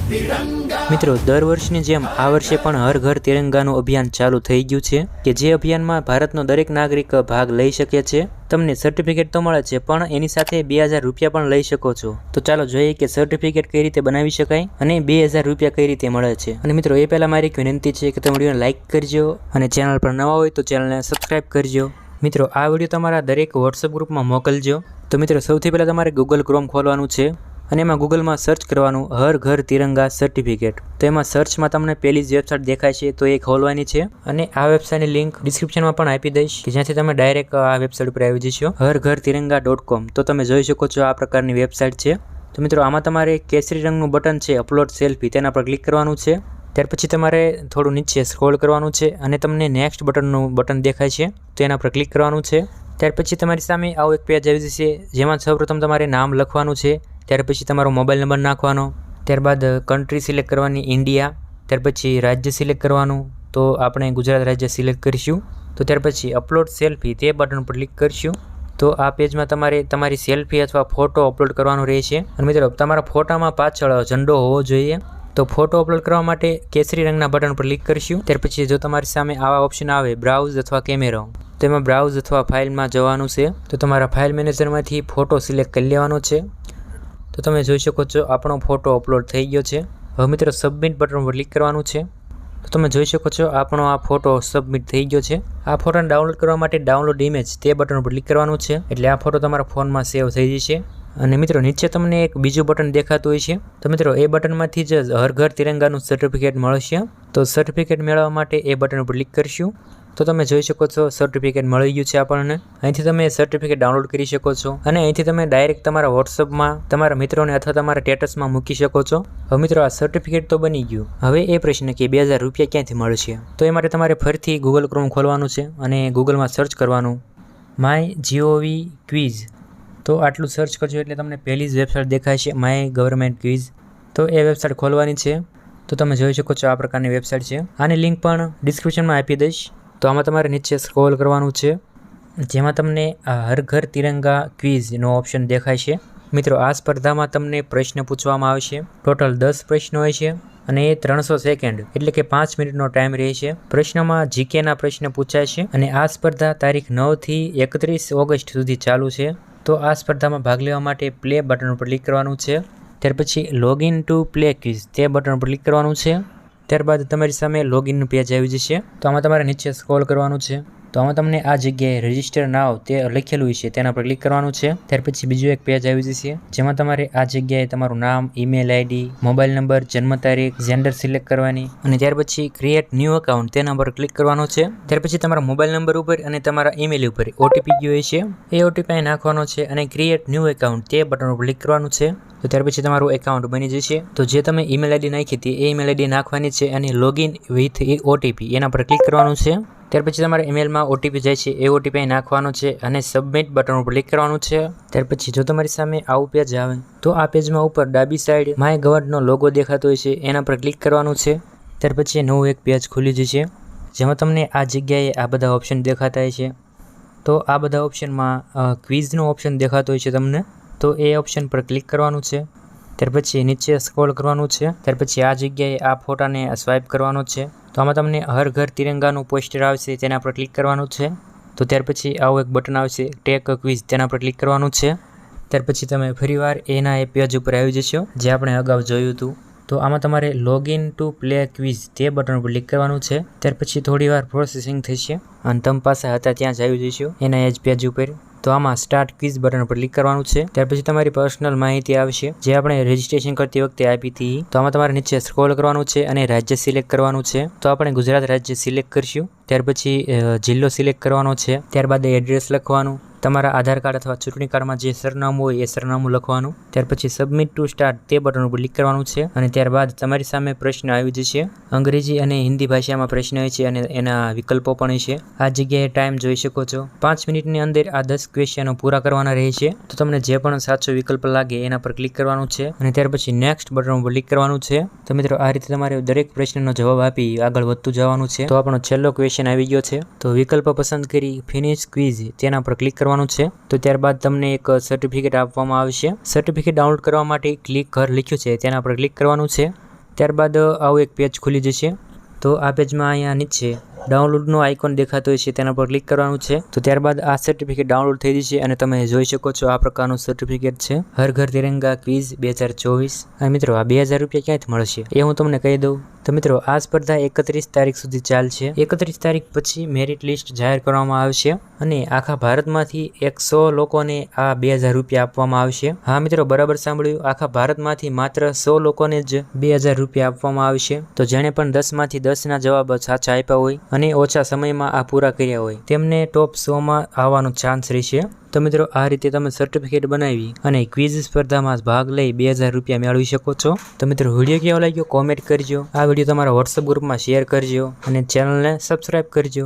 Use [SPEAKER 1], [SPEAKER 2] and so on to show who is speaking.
[SPEAKER 1] મિત્રો, દર વર્ષની જેમ આ વર્ષે પણ હર ઘર તિરંગાનું અભિયાન ચાલુ થઈ ગયું છે કે જે અભિયાનમાં ભારતનો દરેક નાગરિક ભાગ લઈ શકે છે। તમને સર્ટિફિકેટ તો મળે છે પણ એની સાથે 2000 રૂપિયા પણ લઈ શકો છો। તો ચાલો જોઈએ કે સર્ટિફિકેટ કઈ રીતે બનાવી શકાય અને 2000 રૂપિયા કઈ રીતે મળે છે। અને મિત્રો, એ પહેલા મારી એક વિનંતી છે કે તમે વિડીયોને લાઇક કરજો અને ચેનલ પર નવા હોય તો ચેનલને સબસ્ક્રાઇબ કરજો। મિત્રો, આ વિડીયો તમારા દરેક વોટ્સઅપ ગ્રુપમાં મોકલજો। તો મિત્રો, સૌથી પહેલાં તમારે ગૂગલ ક્રોમ ખોલવાનું છે અને એમાં ગૂગલમાં સર્ચ કરવાનું હર ઘર તિરંગા સર્ટિફિકેટ। તો એમાં સર્ચમાં તમને પહેલી જ વેબસાઇટ દેખાય છે તો એ ખોલવાની છે અને આ વેબસાઇટની લિંક ડિસ્ક્રિપ્શનમાં પણ આપી દઈશ કે જ્યાંથી તમે ડાયરેક્ટ આ વેબસાઇટ પર આવી જશો harghartiranga.com। તો તમે જોઈ શકો છો આ પ્રકારની વેબસાઇટ છે। તો મિત્રો, આમાં તમારે કેસરી રંગનું બટન છે અપલોડ સેલ્ફી, તેના પર ક્લિક કરવાનું છે। ત્યાર પછી તમારે થોડું નીચે સ્ક્રોલ કરવાનું છે અને તમને નેક્સ્ટ બટનનું બટન દેખાય છે તો એના પર ક્લિક કરવાનું છે। ત્યાર પછી તમારી સામે આવું એક પેજ આવી જશે જેમાં સૌપ્રથમ તમારે નામ લખવાનું છે, ત્યાર પછી તમારો મોબાઈલ નંબર નાખવાનો, ત્યારબાદ કન્ટ્રી સિલેક્ટ કરવાની ઇન્ડિયા, ત્યાર પછી રાજ્ય સિલેક્ટ કરવાનું તો આપણે ગુજરાત રાજ્ય સિલેક્ટ કરીશું। તો ત્યાર પછી અપલોડ સેલ્ફી તે બટન પર ક્લિક કરીશું। તો આ પેજમાં તમારે તમારી સેલ્ફી અથવા ફોટો અપલોડ કરવાનો રહેશે। અને મિત્રો, તમારા ફોટામાં પાછળ ઝંડો હોવો જોઈએ। તો ફોટો અપલોડ કરવા માટે કેસરી રંગના બટન પર ક્લિક કરીશું। ત્યાર પછી જો તમારી સામે આવા ઓપ્શન આવે બ્રાઉઝ અથવા કેમેરો, તો એમાં બ્રાઉઝ અથવા ફાઇલમાં જવાનું છે। તો તમારા ફાઇલ મેનેજરમાંથી ફોટો સિલેક્ટ કરી લેવાનો છે। તો તમે જોઈ શકો છો આપણો ફોટો અપલોડ થઈ ગયો છે। હવે મિત્રો, સબમિટ બટન પર ક્લિક કરવાનું છે। તો તમે જોઈ શકો છો આપણો આ ફોટો સબમિટ થઈ ગયો છે। આ ફોટોને ડાઉનલોડ કરવા માટે ડાઉનલોડ ઇમેજ તે બટન પર ક્લિક કરવાનું છે એટલે આ ફોટો તમારા ફોનમાં સેવ થઈ જશે। અને મિત્રો, નીચે તમને એક બીજું બટન દેખાતું હોય છે તો મિત્રો એ બટનમાંથી જ હર ઘર તિરંગાનું સર્ટિફિકેટ મળશે। તો સર્ટિફિકેટ મેળવવા માટે એ બટન પર ક્લિક કરીશું। તો તમે જોઈ શકો છો સર્ટિફિકેટ મળી ગયું છે આપણને। અહીંથી તમે સર્ટિફિકેટ ડાઉનલોડ કરી શકો છો અને અહીંથી તમે ડાયરેક્ટ તમારા વોટ્સઅપમાં તમારા મિત્રોને અથવા તમારા સ્ટેટસમાં મૂકી શકો છો। હવે મિત્રો, આ સર્ટિફિકેટ તો બની ગયું। હવે એ પ્રશ્ન કે 2000 રૂપિયા ક્યાંથી મળશે? તો એ માટે તમારે ફરીથી ગૂગલ ક્રોમ ખોલવાનું છે અને ગૂગલમાં સર્ચ કરવાનું માય GOV ક્વિઝ। તો આટલું સર્ચ કરજો એટલે તમને પહેલી જ વેબસાઇટ દેખાય છે માય ગવર્મેન્ટ ક્વિઝ। તો એ વેબસાઇટ ખોલવાની છે। તો તમે જોઈ શકો છો આ પ્રકારની વેબસાઇટ છે। આની લિંક પણ ડિસ્ક્રિપ્શનમાં આપી દઈશ। તો આમાં તમારે નીચે સ્ક્રોલ કરવાનું છે જેમાં તમને આ હર ઘર તિરંગા ક્વિઝનો ઓપ્શન દેખાય છે। મિત્રો, આ સ્પર્ધામાં તમને પ્રશ્ન પૂછવામાં આવશે। ટોટલ 10 પ્રશ્નો હોય છે અને એ 300 સેકન્ડ એટલે કે 5 મિનિટનો ટાઈમ રહે છે। પ્રશ્નમાં જીકેના પ્રશ્ન પૂછાય છે અને આ સ્પર્ધા તારીખ 9 થી 31 ઓગસ્ટ સુધી ચાલુ છે। તો આ સ્પર્ધામાં ભાગ લેવા માટે પ્લે બટન પર ક્લિક કરવાનું છે। ત્યાર પછી લોગિન ટુ પ્લે ક્વિઝ તે બટન પર ક્લિક કરવાનું છે। ત્યારબાદ તમારી સામે લોગિનનું પેજ આવી જશે। તો આમાં તમારે નીચે સ્ક્રોલ કરવાનું છે। તો આમાં તમને આ જગ્યાએ રજિસ્ટર નાવ તે લખેલું છે તેના પર ક્લિક કરવાનું છે। ત્યાર પછી બીજું એક પેજ આવી જશે જેમાં તમારે આ જગ્યાએ તમારું નામ, ઈમેલ આઈડી, મોબાઈલ નંબર, જન્મ તારીખ, જેન્ડર સિલેક્ટ કરવાની અને ત્યાર પછી ક્રિએટ ન્યૂ એકાઉન્ટ તેના પર ક્લિક કરવાનો છે। ત્યાર પછી તમારા મોબાઈલ નંબર ઉપર અને તમારા ઈમેલ ઉપર OTP ગયો હોય છે એ OTP નાખવાનો છે અને ક્રિએટ ન્યૂ એકાઉન્ટ તે બટન પર ક્લિક કરવાનું છે। તો ત્યાર પછી તમારું એકાઉન્ટ બની જશે। તો જે તમે ઈમેલ આઈડી નાખી હતી એ ઈમેલ આઈડી નાખવાની છે અને લોગિન વિથ OTP એના પર ક્લિક કરવાનું છે। ત્યાર પછી તમારા ઈમેલમાં OTP જાય છે એ OTP નાખવાનો છે અને સબમિટ બટન ઉપર ક્લિક કરવાનું છે। ત્યાર પછી જો તમારી સામે આવું પેજ આવે તો આ પેજમાં ઉપર ડાબી સાઈડ માય ગવર્નનો લોગો દેખાતો હોય છે એના પર ક્લિક કરવાનું છે। ત્યાર પછી નવું એક પેજ ખુલી જશે જેમાં તમને આ જગ્યાએ આ બધા ઓપ્શન દેખાતા હોય છે। તો આ બધા ઓપ્શનમાં ક્વિઝનો ઓપ્શન દેખાતો હોય છે તમને, તો એ ઓપ્શન પર ક્લિક કરવાનું છે। ત્યાર પછી નીચે સ્ક્રોલ કરવાનું છે। ત્યાર પછી આ જગ્યાએ આ ફોટાને સ્વાઇપ કરવાનો છે। તો આમાં તમને હર ઘર તિરંગાનું પોસ્ટર આવશે તેના પર ક્લિક કરવાનું છે। તો ત્યાર પછી આવું એક બટન આવશે ટેક અ ક્વિઝ તેના પર ક્લિક કરવાનું છે। ત્યાર પછી તમે ફરીવાર એના એ પેજ ઉપર આવી જશો જે આપણે અગાઉ જોયું હતું। તો આમાં તમારે લોગિન ટુ પ્લે ક્વિઝ તે બટન પર ક્લિક કરવાનું છે। ત્યાર પછી થોડીવાર પ્રોસેસિંગ થશે અને તમે પાસે હતા ત્યાં જ આવી જશો એના એ જ પેજ ઉપર। તો આમાં સ્ટાર્ટ ક્વિઝ બટન પર ક્લિક કરવાનું છે। ત્યાર પછી તમારી પર્સનલ માહિતી આવશે જે આપણે રજિસ્ટ્રેશન કરતી વખતે આપી હતી। તો આમાં તમારે નીચે સ્ક્રોલ કરવાનું છે અને રાજ્ય સિલેક્ટ કરવાનું છે। તો આપણે ગુજરાત રાજ્ય સિલેક્ટ કરીશું। ત્યાર પછી જિલ્લો સિલેક્ટ કરવાનો છે। ત્યારબાદ એડ્રેસ લખવાનું, તમારા આધાર કાર્ડ અથવા ચૂંટણી કાર્ડમાં જે સરનામું હોય એ સરનામું લખવાનું। ત્યાર પછી સબમિટ ટુ સ્ટાર્ટ તે બટન ઉપર ક્લિક કરવાનું છે અને ત્યારબાદ તમારી સામે પ્રશ્ન આવી જશે। અંગ્રેજી અને હિન્દી ભાષામાં પ્રશ્ન હોય છે અને એના વિકલ્પો પણ છે। આ જગ્યાએ ટાઈમ જોઈ શકો છો 5 મિનિટની અંદર આ 10 ક્વેશ્ચનો પૂરા કરવાના રહેશે। તો તમને જે પણ સાચો વિકલ્પ લાગે એના પર ક્લિક કરવાનું છે અને ત્યાર પછી નેક્સ્ટ બટન ઉપર ક્લિક કરવાનું છે। તો મિત્રો, આ રીતે તમારે દરેક પ્રશ્નનો જવાબ આપી આગળ વધતું જવાનું છે। તો આપણો છેલ્લો ક્વેશ્ચન આવી ગયો છે। તો વિકલ્પ પસંદ કરી ફિનિશ ક્વિઝ તેના પર ક્લિક કરવાનું છે। તો ત્યારબાદ તમને એક સર્ટિફિકેટ આપવામાં આવશે। સર્ટિફિકેટ ડાઉનલોડ કરવા માટે ક્લિક ઘર લખ્યું છે તેના પર ક્લિક કરવાનું છે। ત્યારબાદ આવું એક પેજ ખુલી જશે। તો આ પેજમાં અહીંયા નીચે ડાઉનલોડનો આઇકોન દેખાતો હોય છે તેના પર ક્લિક કરવાનું છે। તો ત્યારબાદ આ સર્ટિફિકેટ ડાઉનલોડ થઈ જશે અને તમે જોઈ શકો છો આ પ્રકારનું સર્ટિફિકેટ છે હર ઘર તિરંગા ક્વિઝ 2024। અને મિત્રો આ 2000 રૂપિયા ક્યાંથી મળશે એ હું તમને કહી દઉં। તો મિત્રો આ સ્પર્ધા 31 તારીખ સુધી ચાલશે। 31 તારીખ પછી મેરિટ લિસ્ટ જાહેર કરવામાં આવશે અને આખા ભારતમાંથી 100 લોકોને આ 2000 રૂપિયા આપવામાં આવશે। હા મિત્રો બરાબર સાંભળ્યું, આખા ભારતમાંથી માત્ર 100 લોકોને જ 2000 રૂપિયા આપવામાં આવશે। તો જેણે પણ 10માંથી 10ના જવાબ સાચા આપ્યા હોય અને ઓછા સમયમાં આ પૂરા કર્યા હોય તેમને ટોપ 100માં આવવાનો ચાન્સ રહેશે। તો મિત્રો આ રીતે તમે સર્ટિફિકેટ બનાવી અને ક્વિઝ સ્પર્ધામાં ભાગ લઈ 2000 રૂપિયા મેળવી શકો છો। તો મિત્રો વિડીયો કેવો લાગ્યો કોમેન્ટ કરજો, આ વિડીયો તમારા વોટ્સઅપ ગ્રુપમાં શેર કરજો અને ચેનલને સબસ્ક્રાઈબ કરજો।